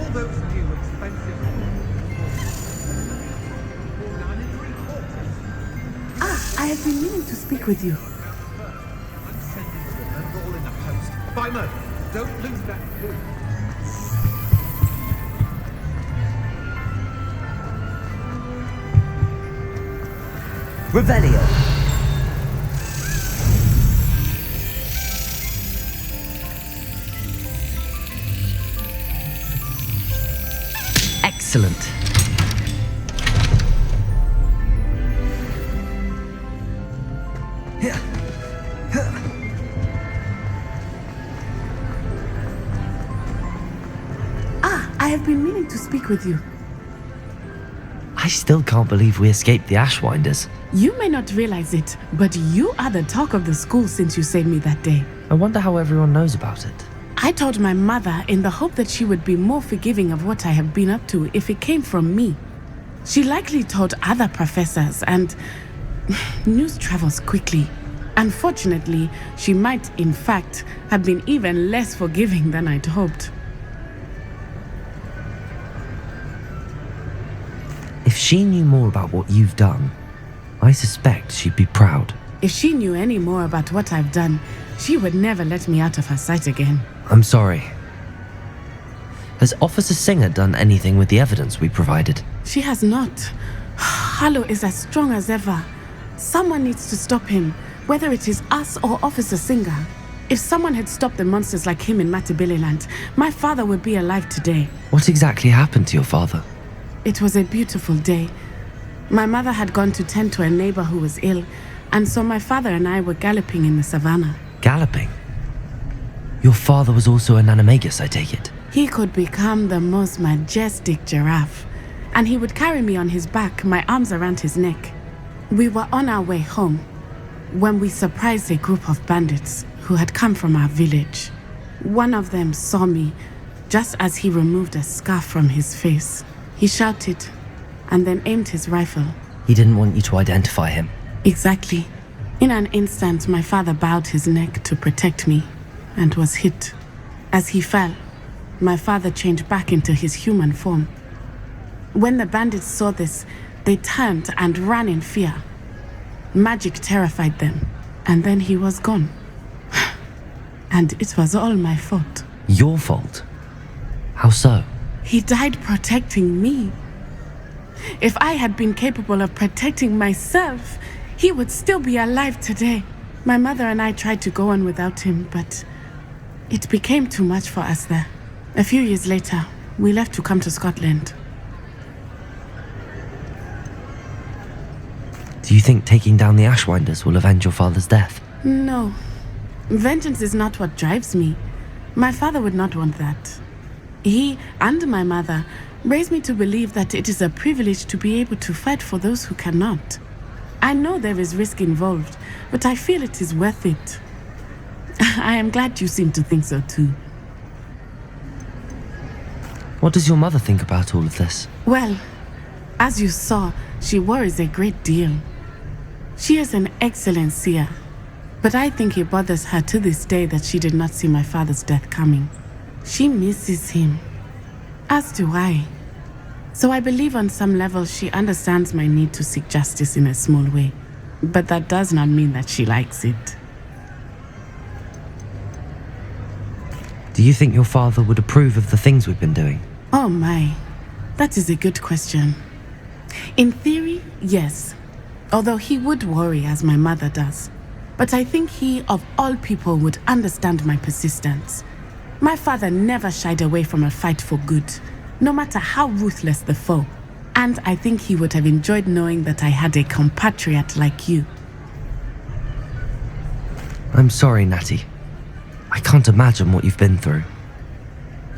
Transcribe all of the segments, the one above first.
all those new expensive I have been meaning to speak with you. I'm sending them all in the post. By murder, don't lose that clue. Revelio. Excellent. I have been meaning to speak with you. I still can't believe we escaped the Ashwinders. You may not realize it, but you are the talk of the school since you saved me that day. I wonder how everyone knows about it. I told my mother in the hope that she would be more forgiving of what I have been up to if it came from me. She likely told other professors, and news travels quickly. Unfortunately, she might, in fact, have been even less forgiving than I'd hoped. If she knew more about what you've done, I suspect she'd be proud. If she knew any more about what I've done, she would never let me out of her sight again. I'm sorry. Has Officer Singer done anything with the evidence we provided? She has not. Harlow is as strong as ever. Someone needs to stop him, whether it is us or Officer Singer. If someone had stopped the monsters like him in Matabeleland, my father would be alive today. What exactly happened to your father? It was a beautiful day. My mother had gone to tend to a neighbor who was ill, and so my father and I were galloping in the savannah. Galloping? Your father was also an animagus, I take it? He could become the most majestic giraffe, and he would carry me on his back, my arms around his neck. We were on our way home when we surprised a group of bandits who had come from our village. One of them saw me just as he removed a scarf from his face. He shouted and then aimed his rifle. He didn't want you to identify him. Exactly. In an instant, my father bowed his neck to protect me and was hit. As he fell, my father changed back into his human form. When the bandits saw this, they turned and ran in fear. Magic terrified them, and then he was gone. And it was all my fault. Your fault? How so? He died protecting me. If I had been capable of protecting myself, he would still be alive today. My mother and I tried to go on without him, but it became too much for us there. A few years later, we left to come to Scotland. Do you think taking down the Ashwinders will avenge your father's death? No. Vengeance is not what drives me. My father would not want that. He and my mother raised me to believe that it is a privilege to be able to fight for those who cannot. I know there is risk involved, but I feel it is worth it. I am glad you seem to think so too. What does your mother think about all of this? Well, as you saw, she worries a great deal. She is an excellent seer, but I think it bothers her to this day that she did not see my father's death coming. She misses him, as do I. So I believe on some level she understands my need to seek justice in a small way, but that does not mean that she likes it. Do you think your father would approve of the things we've been doing? Oh my, that is a good question. In theory, yes, although he would worry as my mother does. But I think he, of all people, would understand my persistence. My father never shied away from a fight for good, no matter how ruthless the foe. And I think he would have enjoyed knowing that I had a compatriot like you. I'm sorry, Natty. I can't imagine what you've been through.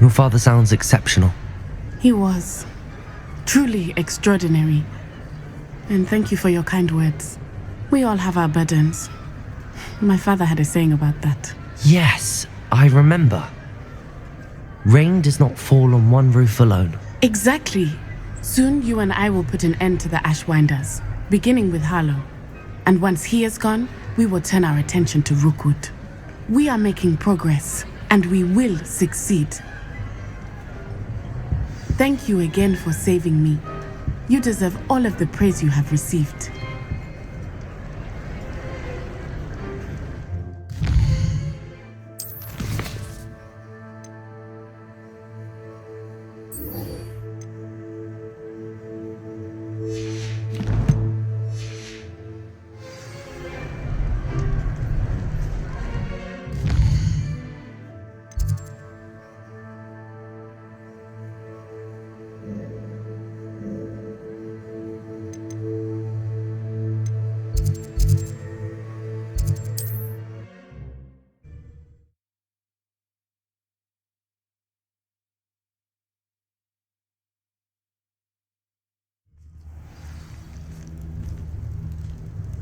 Your father sounds exceptional. He was. Truly extraordinary. And thank you for your kind words. We all have our burdens. My father had a saying about that. Yes, I remember. Rain does not fall on one roof alone. Exactly. Soon you and I will put an end to the Ashwinders, beginning with Harlow. And once he is gone, we will turn our attention to Rookwood. We are making progress, and we will succeed. Thank you again for saving me. You deserve all of the praise you have received.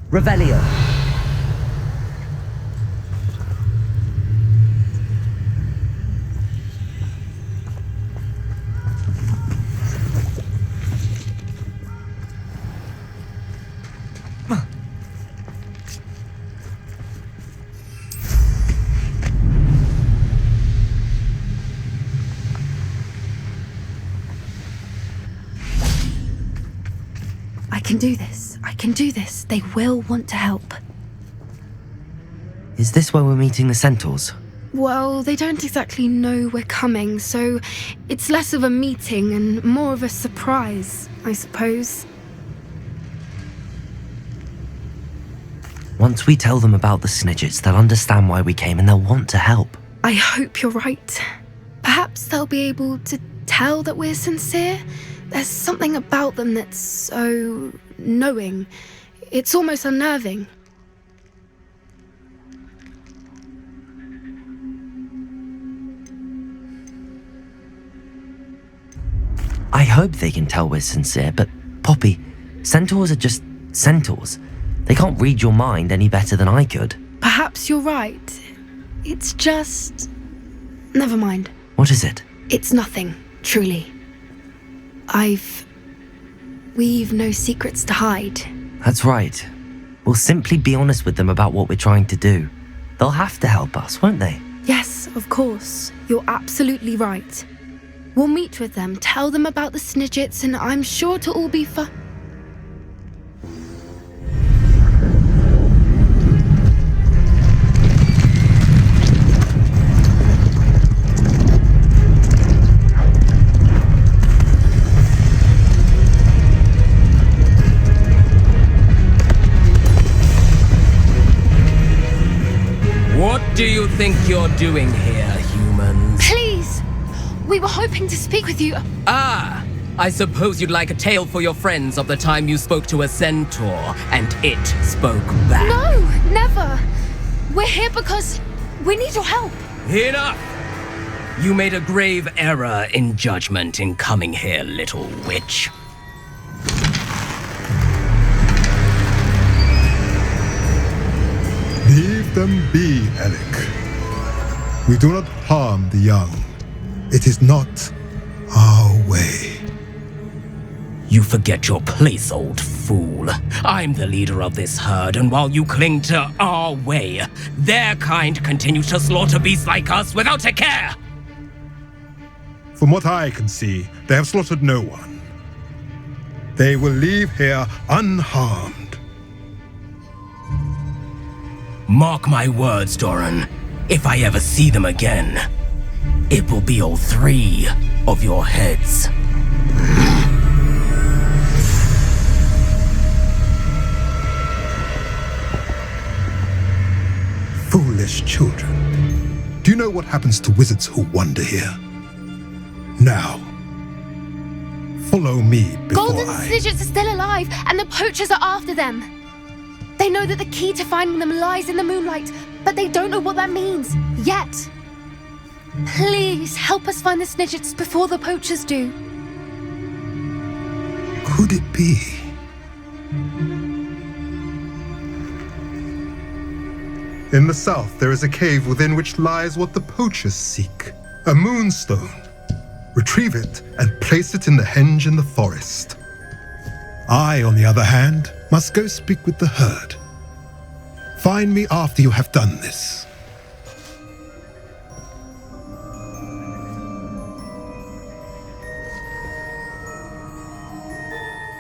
Revelio. I can do this. I can do this. They will want to help. Is this where we're meeting the Centaurs? Well, they don't exactly know we're coming, so it's less of a meeting and more of a surprise, I suppose. Once we tell them about the Snidgets, they'll understand why we came and they'll want to help. I hope you're right. Perhaps they'll be able to tell that we're sincere. There's something about them that's so knowing. It's almost unnerving. I hope they can tell we're sincere, but Poppy, Centaurs are just Centaurs. They can't read your mind any better than I could. Perhaps you're right. It's just... Never mind. What is it? It's nothing, truly. We've no secrets to hide. That's right. We'll simply be honest with them about what we're trying to do. They'll have to help us, won't they? Yes, of course. You're absolutely right. We'll meet with them, tell them about the Snidgets, and I'm sure it'll all be fun. What do you think you're doing here, humans? Please! We were hoping to speak with you. Ah! I suppose you'd like a tale for your friends of the time you spoke to a centaur, and it spoke back. No, never! We're here because we need your help. Enough! You made a grave error in judgment in coming here, little witch. Leave them be, Alec. We do not harm the young. It is not our way. You forget your place, old fool. I'm the leader of this herd, and while you cling to our way, their kind continues to slaughter beasts like us without a care! From what I can see, they have slaughtered no one. They will leave here unharmed. Mark my words, Doran. If I ever see them again, it will be all 3 of your heads. Foolish children. Do you know what happens to wizards who wander here? Now, follow me before Golden Snidgets are still alive, and the poachers are after them. They know that the key to finding them lies in the moonlight, but they don't know what that means, yet. Please, help us find the Snidgets before the poachers do. Could it be? In the south, there is a cave within which lies what the poachers seek. A moonstone. Retrieve it and place it in the henge in the forest. I, on the other hand, must go speak with the herd. Find me after you have done this.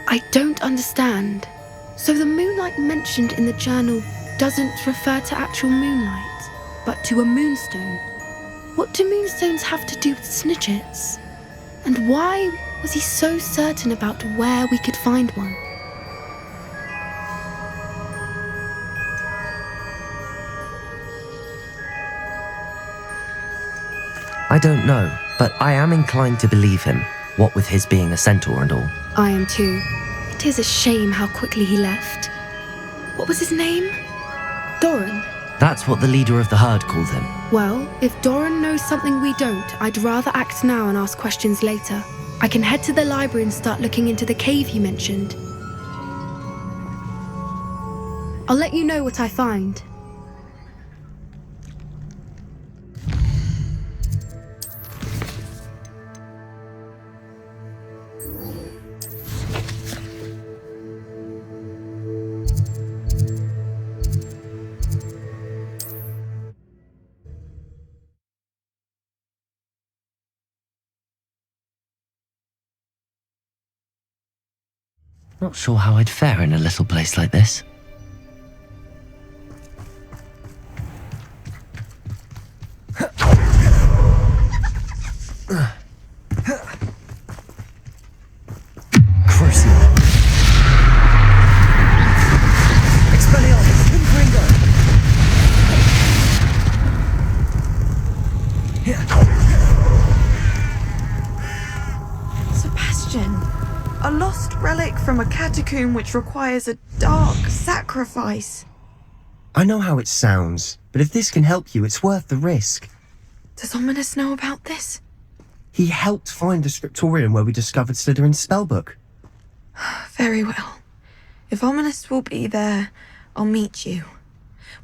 I don't understand. So the moonlight mentioned in the journal doesn't refer to actual moonlight, but to a moonstone. What do moonstones have to do with snitchets? And why was he so certain about where we could find one? I don't know, but I am inclined to believe him, what with his being a centaur and all. I am too. It is a shame how quickly he left. What was his name? Doran? That's what the leader of the herd called him. Well, if Doran knows something we don't, I'd rather act now and ask questions later. I can head to the library and start looking into the cave you mentioned. I'll let you know what I find. Not sure how I'd fare in a little place like this. Crucial. Expelliarmus, Gringo. Sebastian, a lost relic from a catacomb which requires a dark sacrifice. I know how it sounds, but if this can help you, it's worth the risk. Does Ominous know about this? He helped find the scriptorium where we discovered Slytherin's spellbook. Very well. If Ominous will be there, I'll meet you.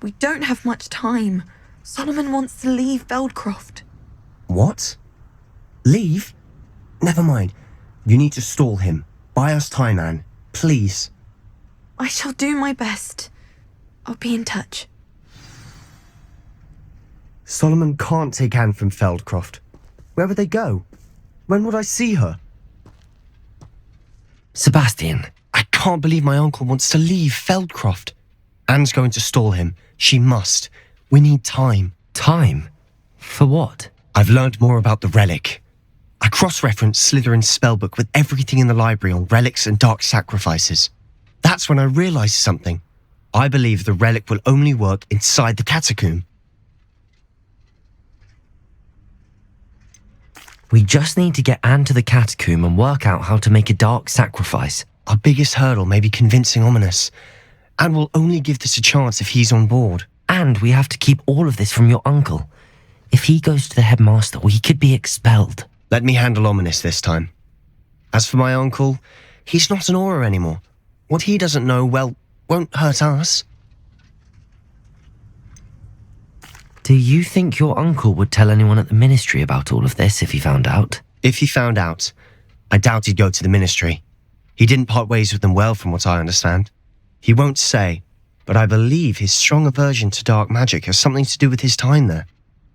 We don't have much time. Solomon wants to leave Beldcroft. What? Leave? Never mind. You need to stall him. Buy us time, Anne. Please. I shall do my best. I'll be in touch. Solomon can't take Anne from Feldcroft. Where would they go? When would I see her? Sebastian, I can't believe my uncle wants to leave Feldcroft. Anne's going to stall him. She must. We need time. time? For what? I've learned more about the relic. I cross-referenced Slytherin's spellbook with everything in the library on relics and dark sacrifices. That's when I realized something. I believe the relic will only work inside the catacomb. We just need to get Anne to the catacomb and work out how to make a dark sacrifice. Our biggest hurdle may be convincing Ominous. And we'll only give this a chance if he's on board. And we have to keep all of this from your uncle. If he goes to the headmaster, we could be expelled. Let me handle Ominous this time. As for my uncle, he's not an Auror anymore. What he doesn't know, well, won't hurt us. Do you think your uncle would tell anyone at the ministry about all of this if he found out? If he found out, I doubt he'd go to the ministry. He didn't part ways with them well, from what I understand. He won't say, but I believe his strong aversion to dark magic has something to do with his time there.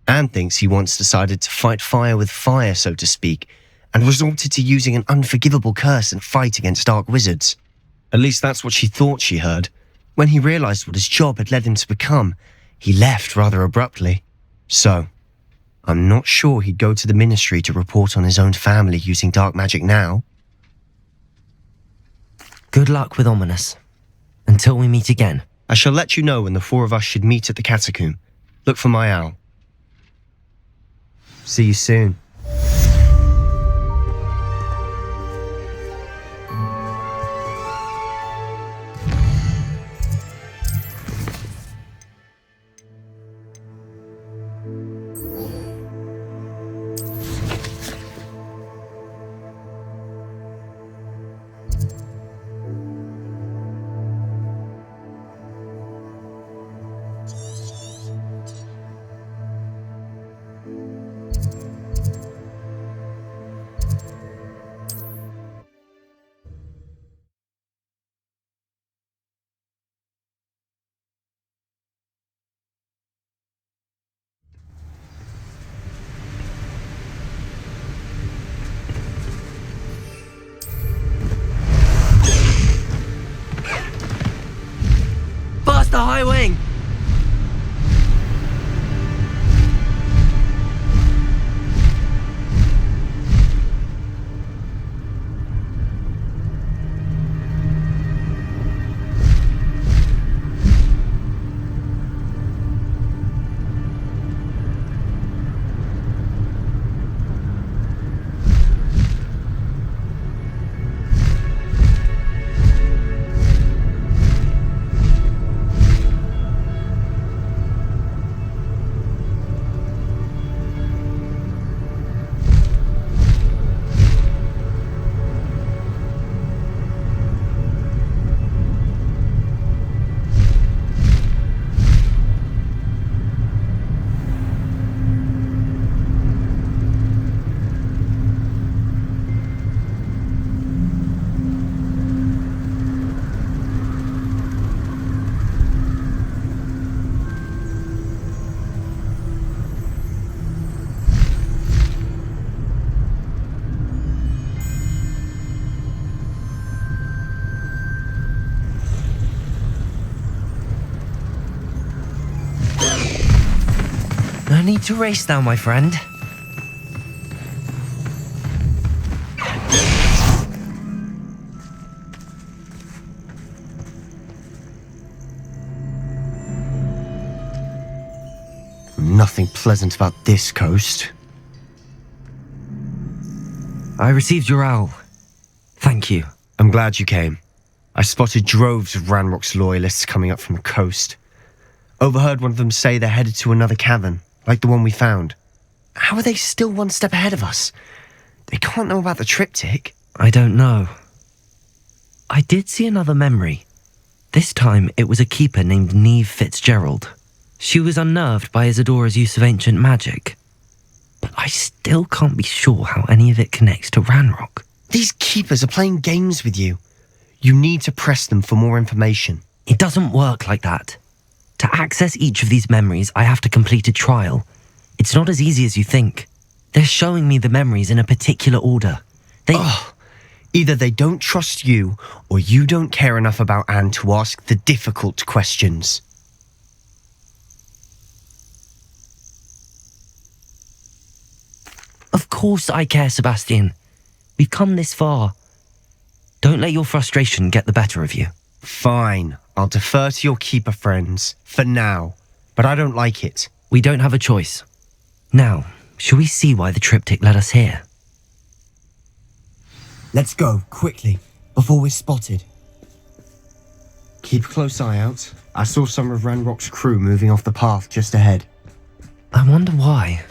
Anne thinks he once decided to fight fire with fire, so to speak, and resorted to using an unforgivable curse and fight against dark wizards. At least that's what she thought she heard. When he realized what his job had led him to become, he left rather abruptly. So, I'm not sure he'd go to the ministry to report on his own family using dark magic now. Good luck with Ominous. Until we meet again. I shall let you know when the four of us should meet at the catacomb. Look for my owl. See you soon. need to race now, my friend. Nothing pleasant about this coast. I received your owl. Thank you. I'm glad you came. I spotted droves of Ranrock's loyalists coming up from the coast. Overheard one of them say they're headed to another cavern, like the one we found. How are they still one step ahead of us? They can't know about the triptych. I don't know. I did see another memory. This time it was a keeper named Neve Fitzgerald. She was unnerved by Isadora's use of ancient magic. But I still can't be sure how any of it connects to Ranrock. These keepers are playing games with you. You need to press them for more information. It doesn't work like that. To access each of these memories, I have to complete a trial. It's not as easy as you think. They're showing me the memories in a particular order. Either they don't trust you, or you don't care enough about Anne to ask the difficult questions. Of course I care, Sebastian. We've come this far. Don't let your frustration get the better of you. Fine, I'll defer to your keeper friends, for now. But I don't like it. We don't have a choice. Now, shall we see why the triptych led us here? Let's go, quickly, before we're spotted. Keep a close eye out. I saw some of Ranrock's crew moving off the path just ahead. I wonder why.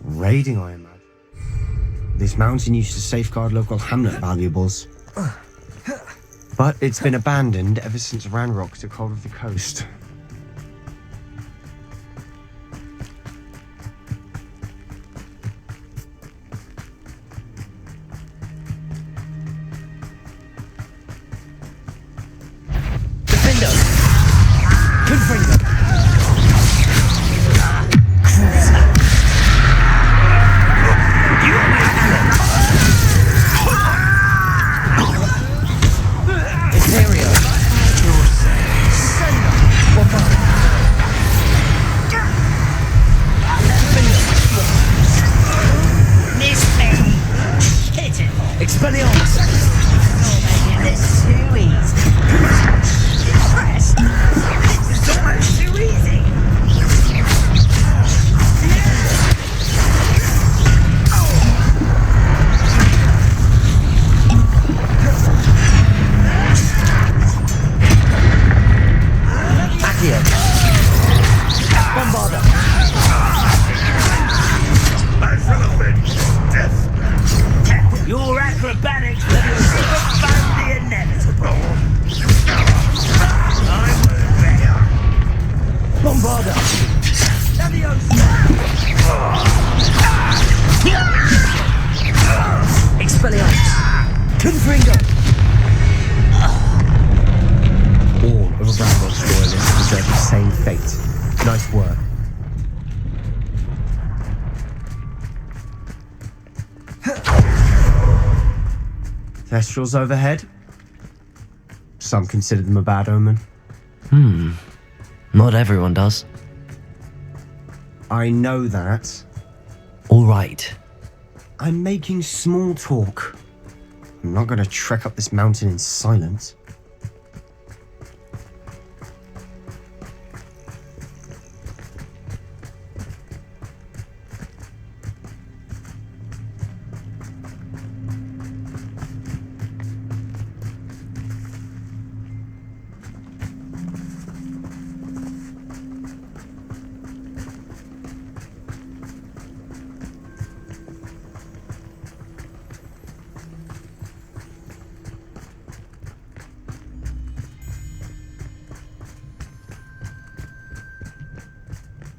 Raiding, I imagine. This mountain used to safeguard local hamlet valuables. But it's been abandoned ever since Ranrock took hold of the coast. Defender! Confringo! Expelliarmus! You're making this too easy. Impressed? It's almost too easy. Accio. Bombarda. Your acrobatics will find the inevitable. I'm ready. Bombarda. Expelliarmus. Confringo. All of Ranrock's loyalists deserve the same fate. Nice work. Thestrals overhead. Some consider them a bad omen. Not everyone does. I know that. All right. I'm making small talk. I'm not going to trek up this mountain in silence.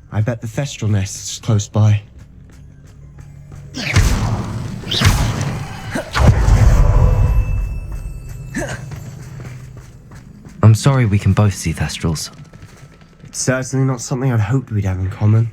I bet the Thestral nest's close by. I'm sorry we can both see Thestrals. It's certainly not something I'd hoped we'd have in common.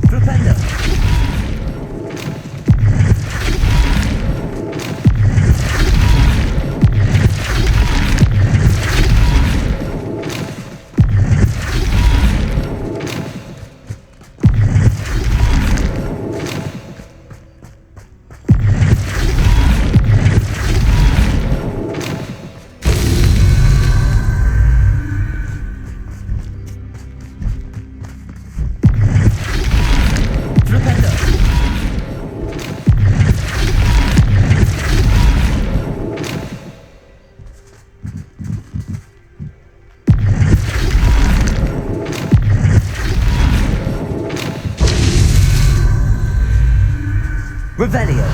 Propender. Revelio.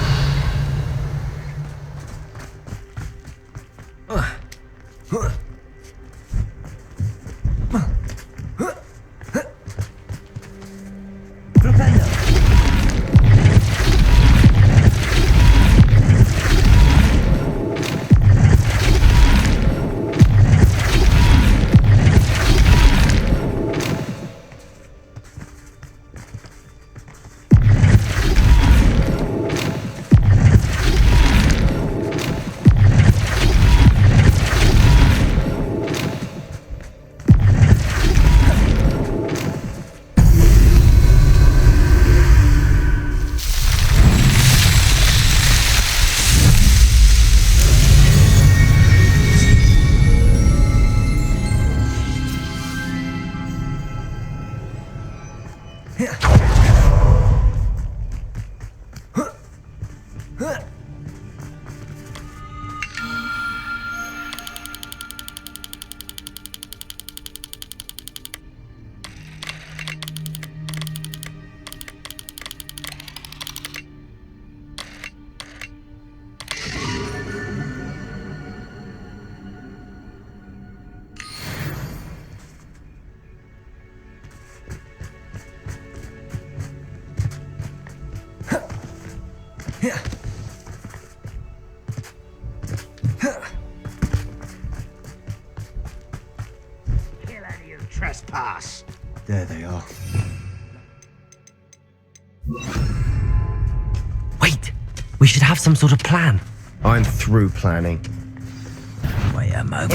Propendo. Kill any who trespass. There they are. Wait! We should have some sort of plan. I'm through planning. Wait a moment.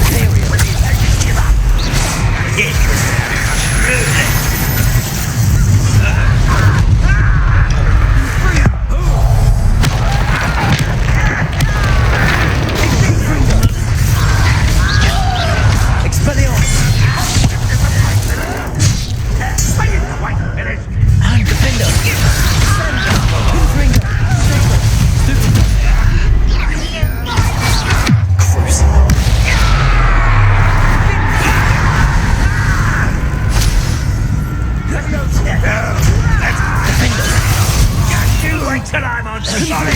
Till I'm on solid.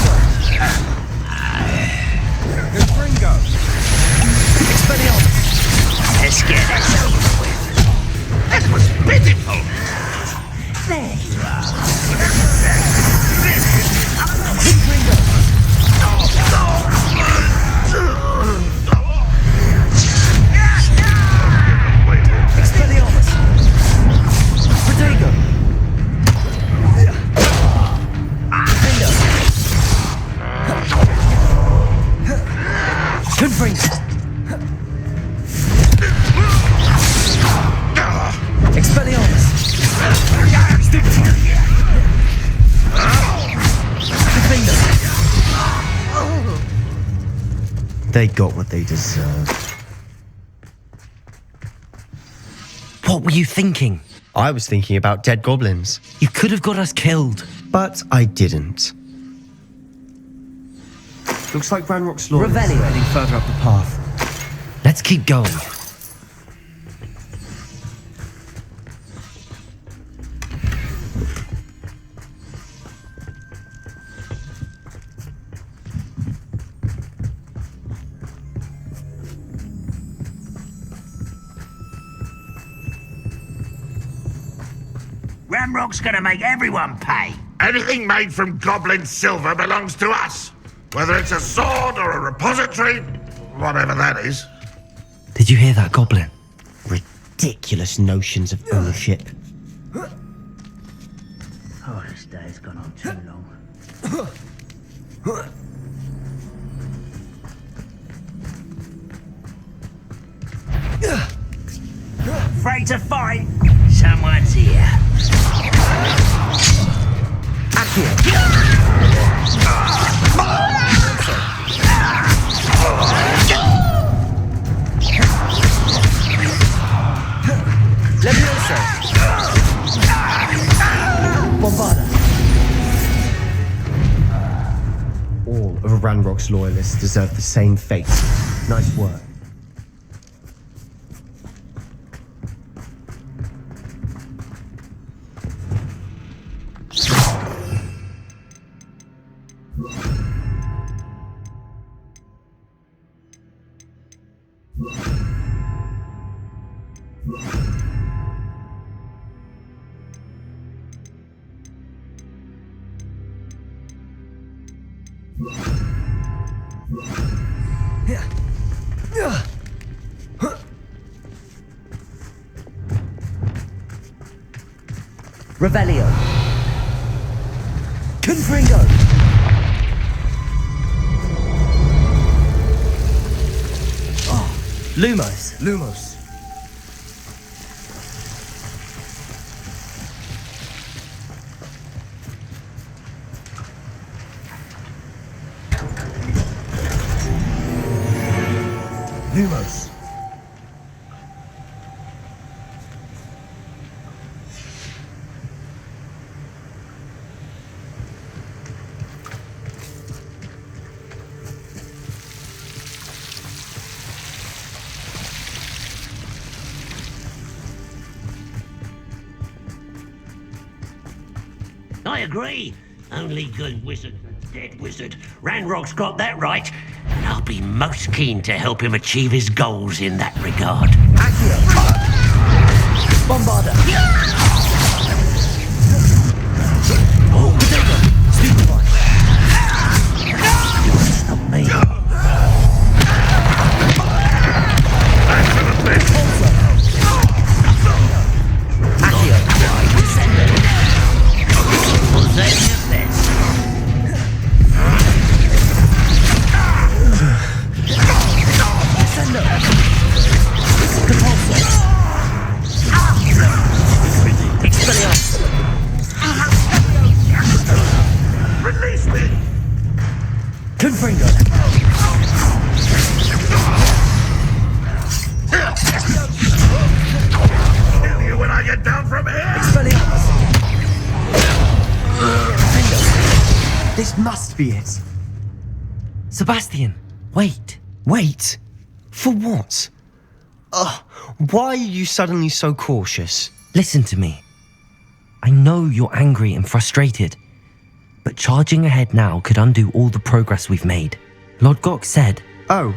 Ringo. Let's get this over with. That was pitiful. There you are. Expelliarmus. Protego. Confringo. Expelliarmus. Defender. They got what they deserved. What were you thinking? I was thinking about dead goblins, You could have got us killed. but I didn't. Looks like Ranrock's loyalists Revelio. are heading further up the path. Let's keep going. Ramrock's gonna make everyone pay. Anything made from goblin silver belongs to us. Whether it's a sword or a repository, whatever that is. Did you hear that, Goblin? Ridiculous notions of ownership. Oh, this day's gone on too long. Afraid to fight? Someone's here. Leviosa! Bombarda! All of Ranrock's loyalists deserve the same fate. Nice work. Revelio. Confringo. Lumos. Lumos. Lumos. I agree. Only good wizard, dead wizard. Ranrock's got that right. And I'll be most keen to help him achieve his goals in that regard. Accio. Bombarda. Oh, potato. Stupefy. Stop me. Accio. Release me! Confringo. Kill you when I get down from here! This must be it. Sebastian, wait. Wait. For what? Why are you suddenly so cautious? Listen to me. I know you're angry and frustrated, but charging ahead now could undo all the progress we've made. Lord Gok said... Oh,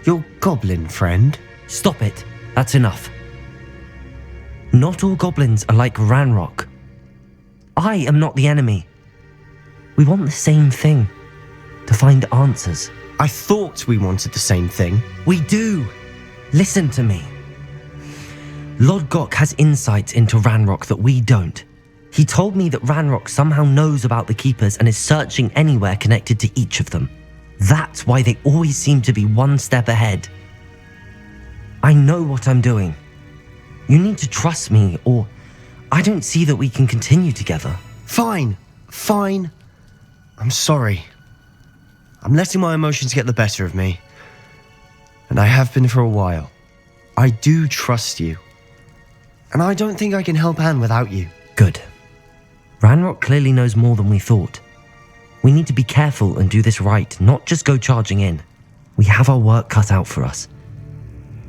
your goblin friend? Stop it. That's enough. Not all goblins are like Ranrock. I am not the enemy. We want the same thing. To find answers. I thought we wanted the same thing. We do. Listen to me. Lord Gok has insights into Ranrock that we don't. He told me that Ranrock somehow knows about the Keepers and is searching anywhere connected to each of them. That's why they always seem to be one step ahead. I know what I'm doing. You need to trust me, or I don't see that we can continue together. Fine. I'm sorry. I'm letting my emotions get the better of me. And I have been for a while. I do trust you. And I don't think I can help Anne without you. Good. Ranrock clearly knows more than we thought. We need to be careful and do this right, not just go charging in. We have our work cut out for us.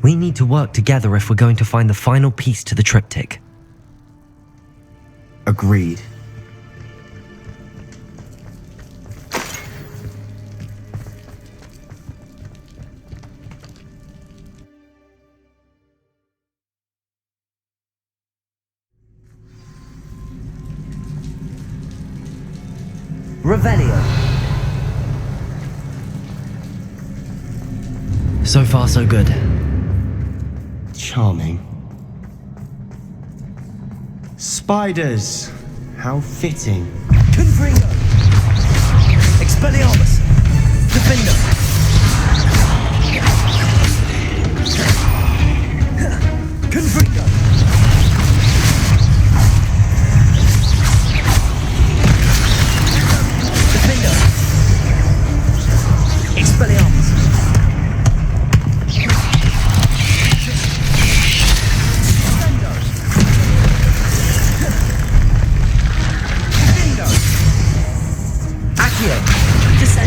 We need to work together if we're going to find the final piece to the triptych. Agreed. Revelio. So far, so good. Charming. Spiders. How fitting. Confringo. Expelliarmus. Defender. Confringo. Defender. Expelliarmus. Accio. Descendo.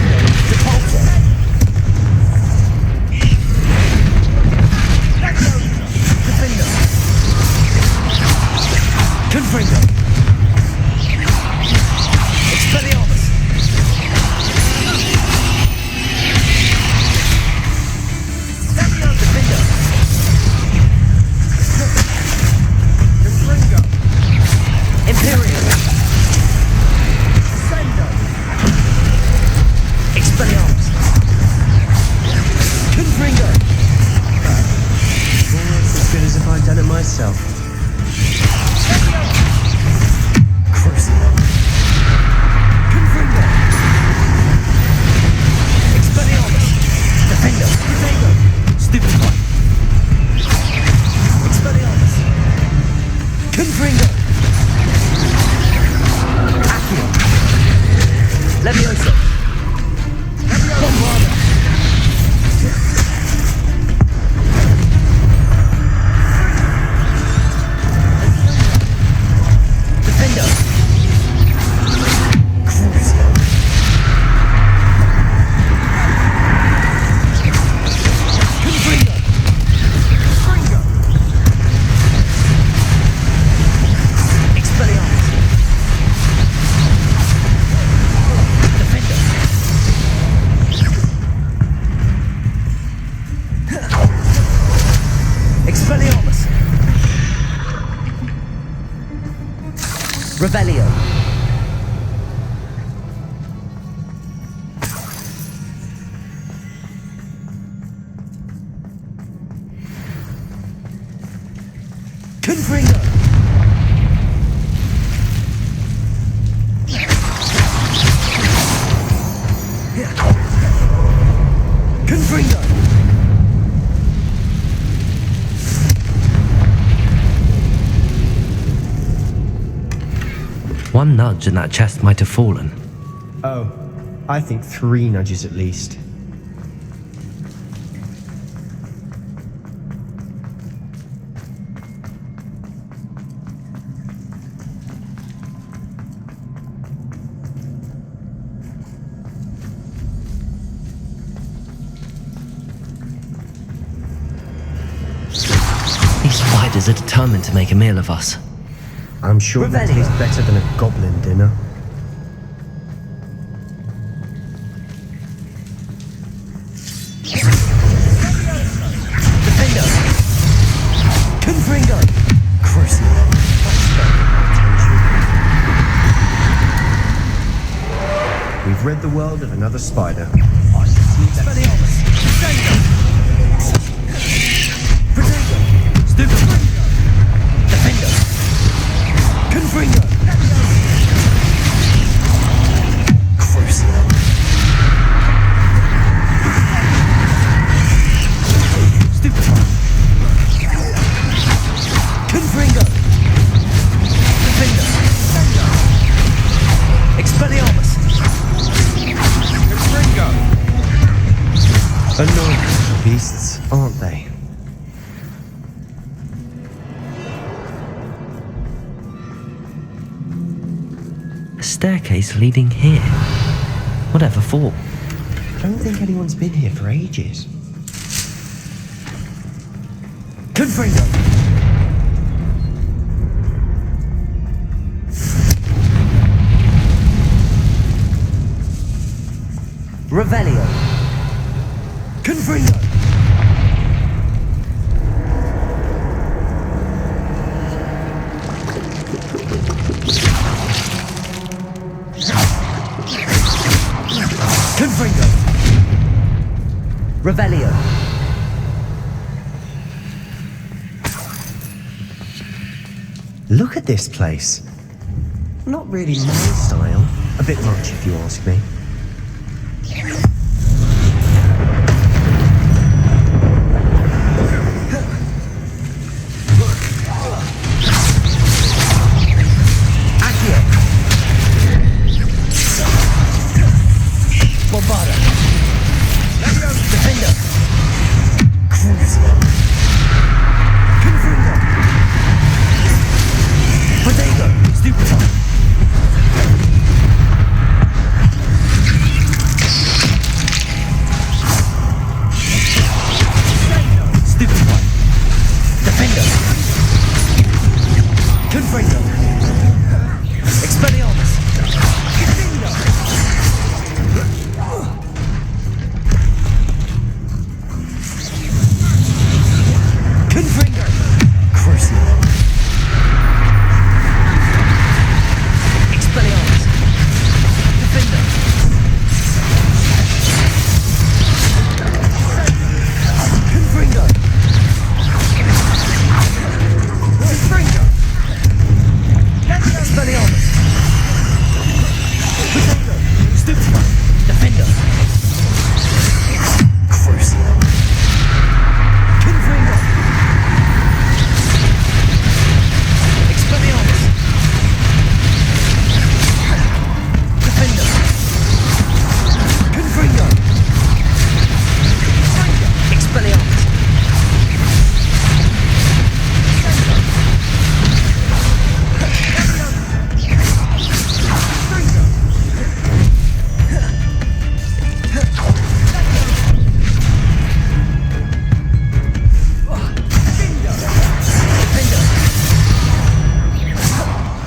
Confringo! Confringo! One nudge and that chest might have fallen. Oh, I think 3 nudges at least. These spiders are determined to make a meal of us. I'm sure that tastes better than a goblin dinner. Defender! Confringo! Crucible! We've rid the world of another spider. Stupid! Defender! Confringo! Crucible! Stupid! Confringo! Defender! Expelliarmus! Confringo! Annoying beasts, aren't they? A staircase leading here. Whatever for? I don't think anyone's been here for ages. Confringo! Revelio! Confringo! Confringo! Revelio! Look at this place. Not really my style. A bit much, if you ask me.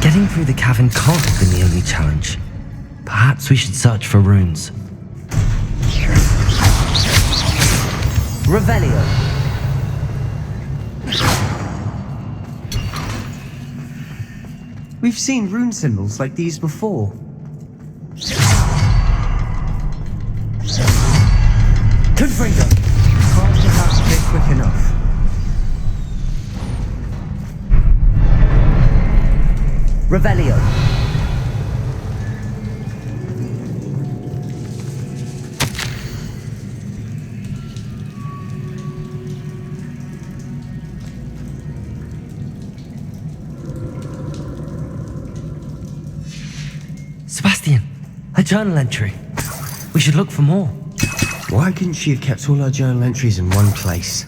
Getting through the cavern can't have been the only challenge. Perhaps we should search for runes. Revelio. We've seen rune symbols like these before. Confringo. Can't perhaps get quick enough. Revelio. Sebastian, a journal entry. We should look for more. Why couldn't she have kept all her journal entries in one place?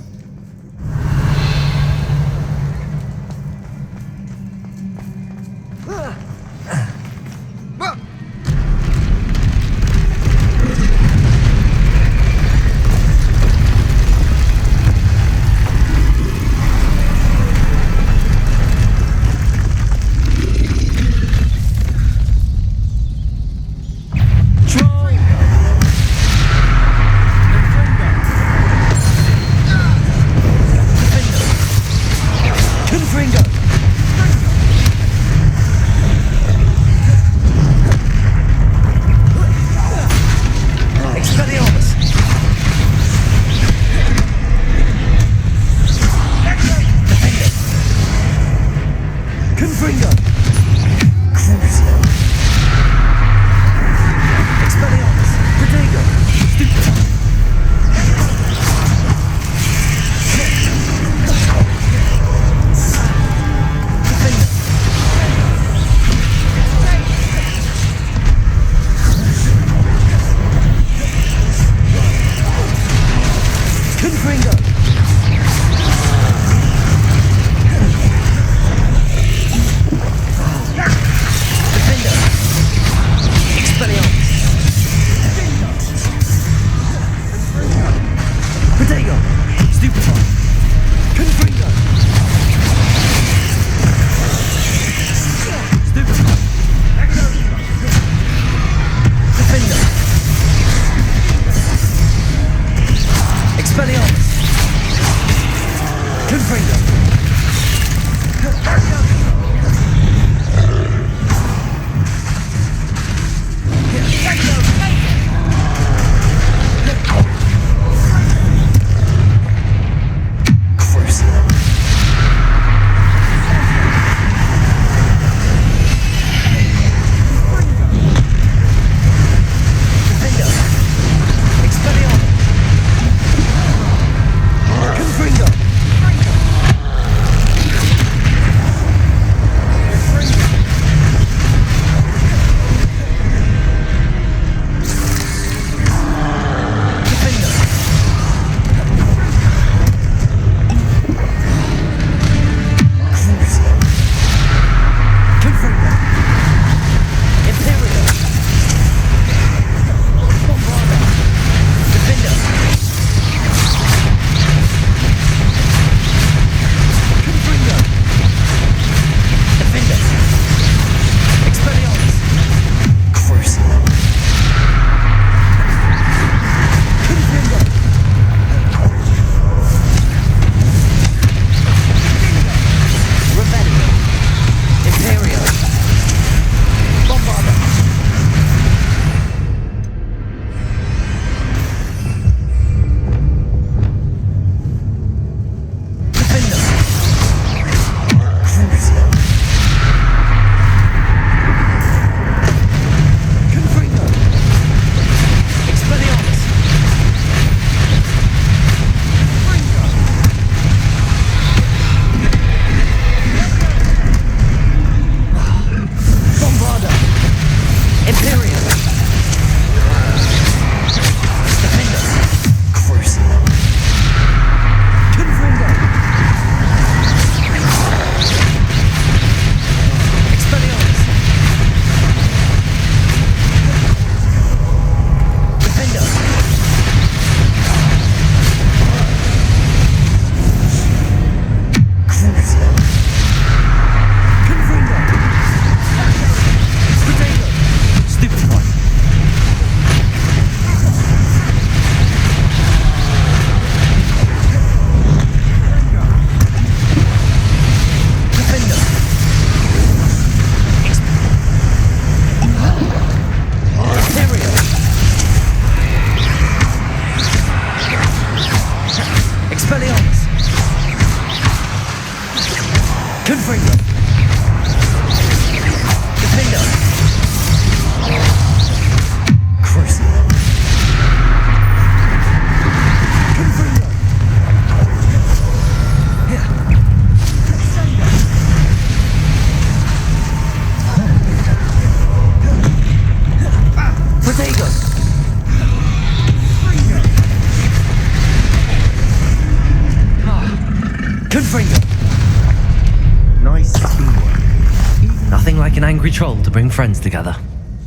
an angry troll to bring friends together.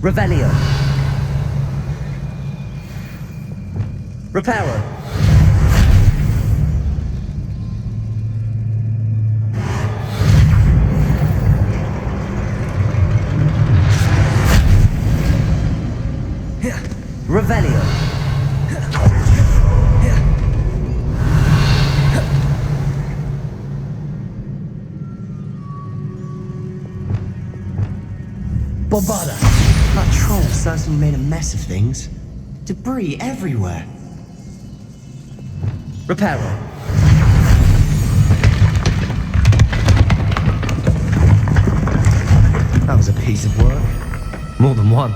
Revelio. Reparo. Revelio. Bombada. That troll certainly made a mess of things. Debris everywhere. Reparo. That was a piece of work. More than one.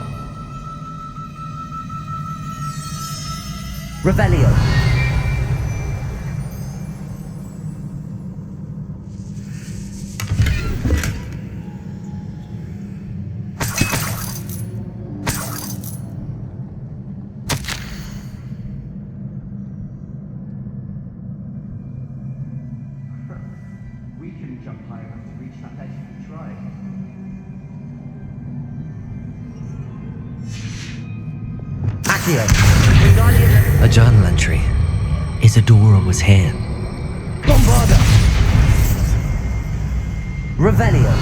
Revelio. We couldn't jump high enough to reach that edge if we tried. Accio. A journal entry. Isadora was here. Bombarda. Revelio.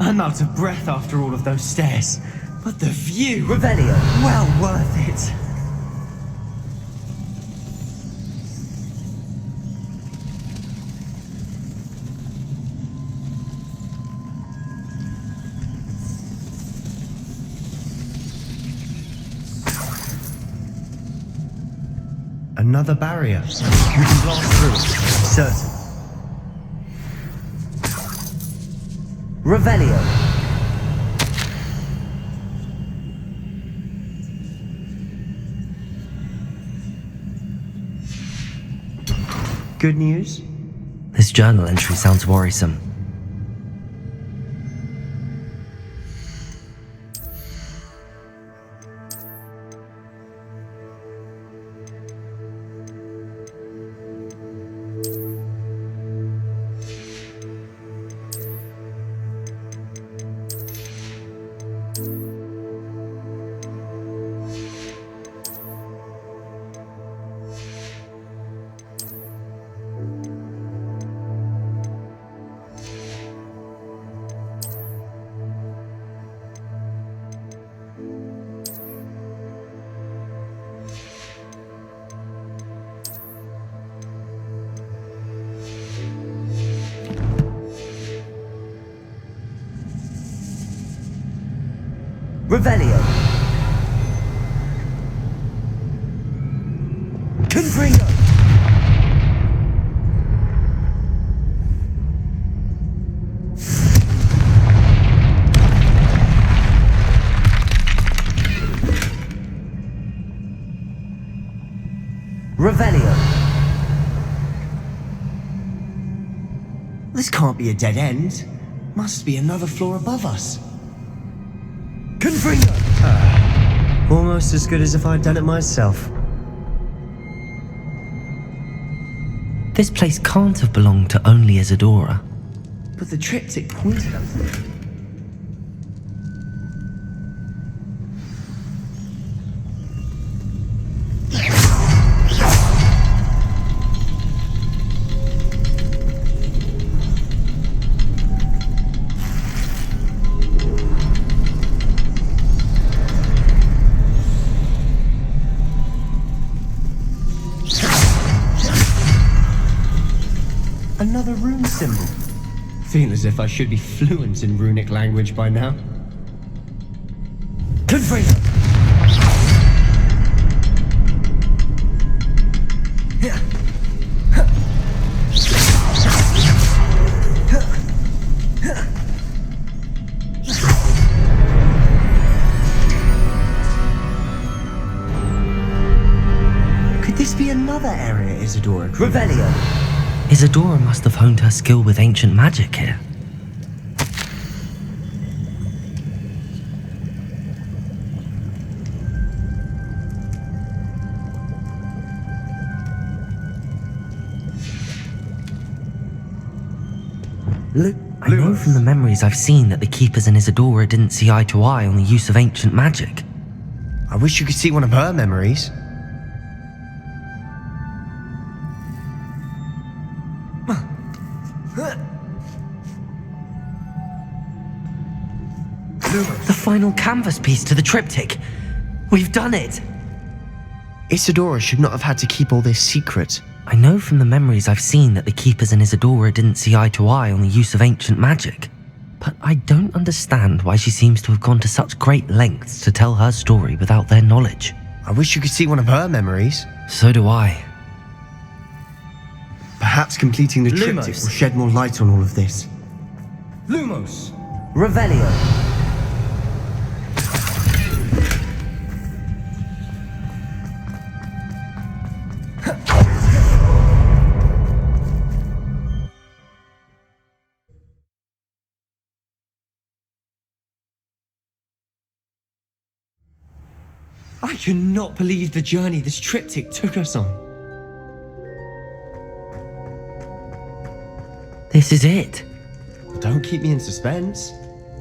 I'm out of breath after all of those stairs. But the view! Revelio. Well worth it. Another barrier. We can blast through it. Certain. Revelio. Good news? This journal entry sounds worrisome. Revelio. Confringo. Revelio. This can't be a dead end. Must be another floor above us. Confringo. Almost as good as if I'd done it myself. This place can't have belonged to only Isadora. But the triptych pointed us. Another rune symbol. Feel as if I should be fluent in runic language by now. Confringo. Isadora crew. Revelio. Isadora must have honed her skill with ancient magic here. I know from the memories I've seen that the Keepers and Isadora didn't see eye to eye on the use of ancient magic. I wish you could see one of her memories. The final canvas piece to the triptych. We've done it! Isadora should not have had to keep all this secret. I know from the memories I've seen that the Keepers and Isadora didn't see eye to eye on the use of ancient magic. But I don't understand why she seems to have gone to such great lengths to tell her story without their knowledge. I wish you could see one of her memories. So do I. Perhaps completing the triptych will shed more light on all of this. Lumos. Revelio. I cannot believe the journey this triptych took us on. This is it. Don't keep me in suspense.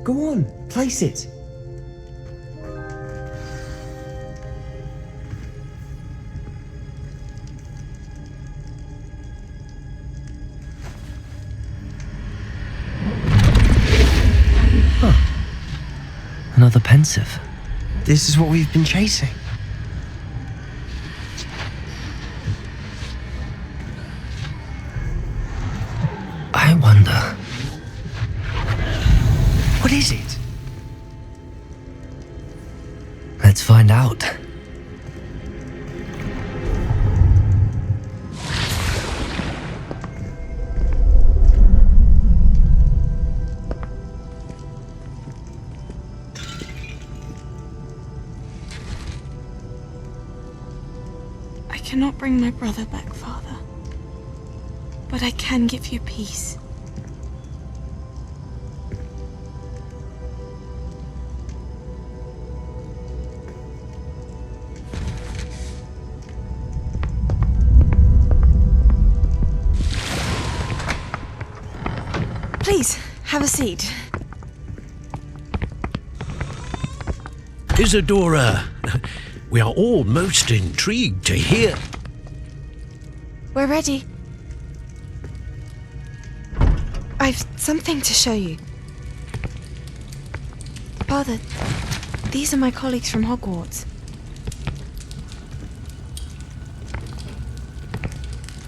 Go on, place it. Another pensive. This is what we've been chasing. I wonder. What is it? Let's find out. I cannot bring my brother back, Father. But I can give you peace. Please, have a seat. Isadora, we are all most intrigued to hear. We're ready. I've something to show you. Father, these are my colleagues from Hogwarts.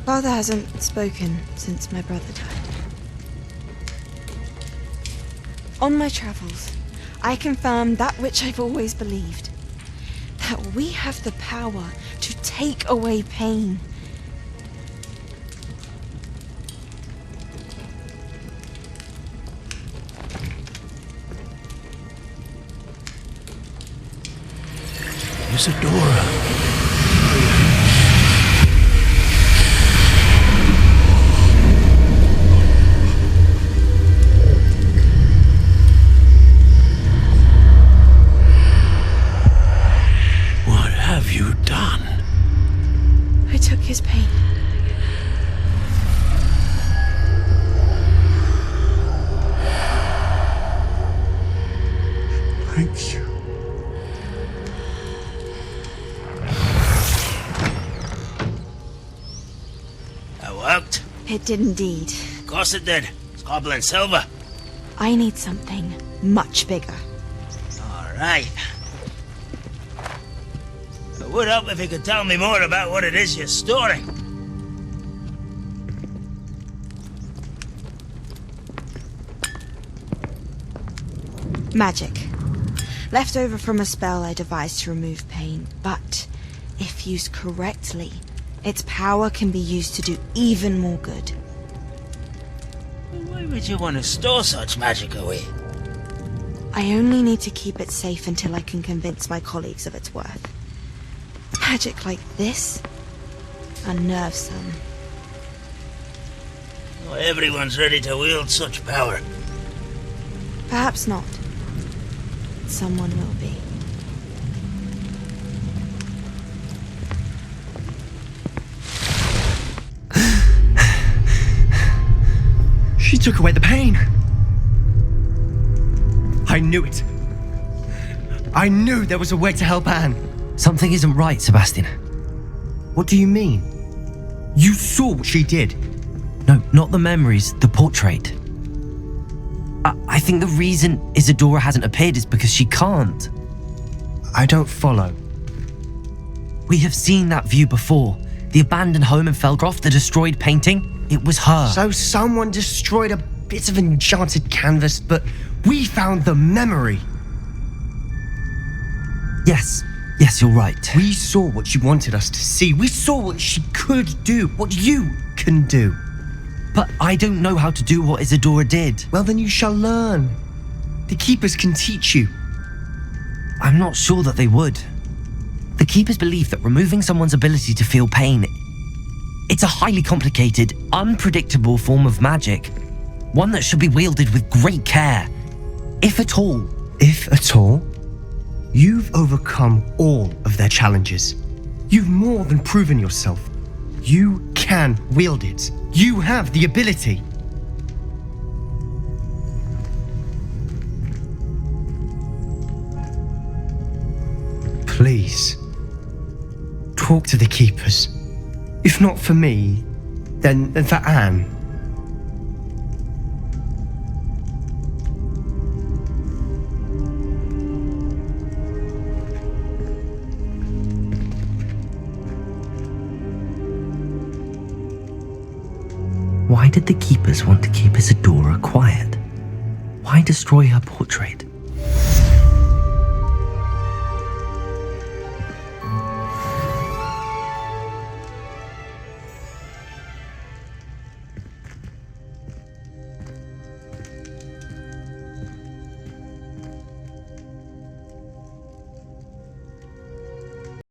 Father hasn't spoken since my brother died. On my travels, I confirmed that which I've always believed. That we have the power to take away pain. Isadora. What have you done? I took his pain. Thank you. Worked? It did indeed. Of course it did. It's goblin silver. I need something much bigger. Alright. It would help if you could tell me more about what it is you're storing. Magic. Left over from a spell I devised to remove pain, but if used correctly, its power can be used to do even more good. Why would you want to store such magic away? I only need to keep it safe until I can convince my colleagues of its worth. Magic like this Unnervesome. Not everyone's ready to wield such power. Perhaps not. Someone will be. She took away the pain. I knew it. I knew there was a way to help Anne. Something isn't right, Sebastian. What do you mean? You saw what she did. No, not the memories, the portrait. I think the reason Isadora hasn't appeared is because she can't. I don't follow. We have seen that view before. The abandoned home in Felcroft, the destroyed painting. It was her. So someone destroyed a bit of enchanted canvas, but we found the memory. Yes, you're right. We saw what she wanted us to see. We saw what she could do, what you can do. But I don't know how to do what Isadora did. Well, then you shall learn. The Keepers can teach you. I'm not sure that they would. The Keepers believe that removing someone's ability to feel pain, it's a highly complicated, unpredictable form of magic. One that should be wielded with great care. If at all. If at all? You've overcome all of their challenges. You've more than proven yourself. You can wield it. You have the ability. Please, talk to the Keepers. If not for me, then for Anne. Why did the Keepers want to keep Isadora quiet? Why destroy her portrait?